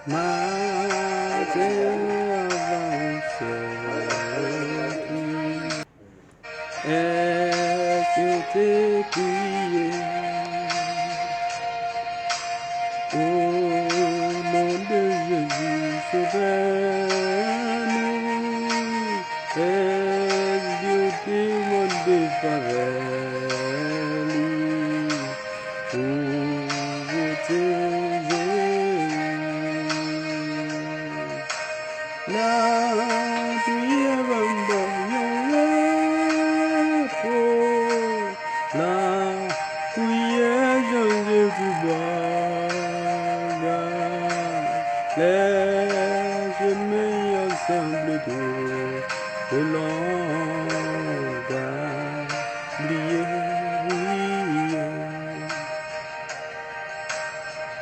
maten, avan, soti. Eskew priye. Au nom de Jésus, sauvez-nous. Eskew monde pareil. Pour la priye vamba la priye jange tubaga les chemins ensemble de l'on va briller.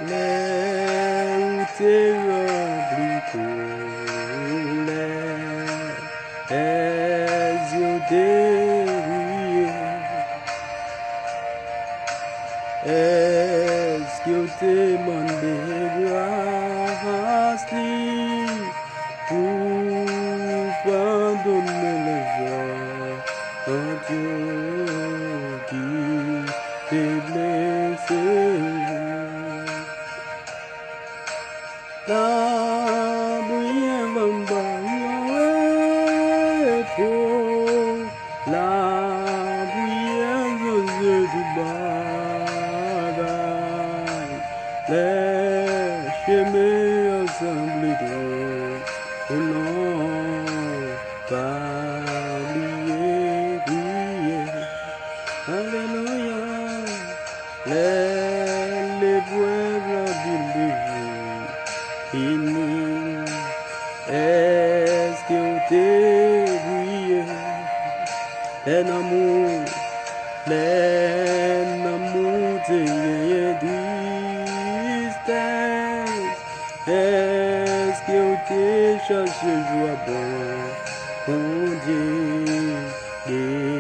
Les routes remplies pour les yeux dérouillés. Est-ce que tu m'en grâce pour pardonner les gens qui t'est blessé? La priye vamba la priye Jésus du bagaille, les chemins ensemble de l'on va briller. Alléluia, les épreuves de fini. Est-ce que t'es brillé? Les amours, t'es tristesse. Est-ce que t'es cherché joie bon Dieu?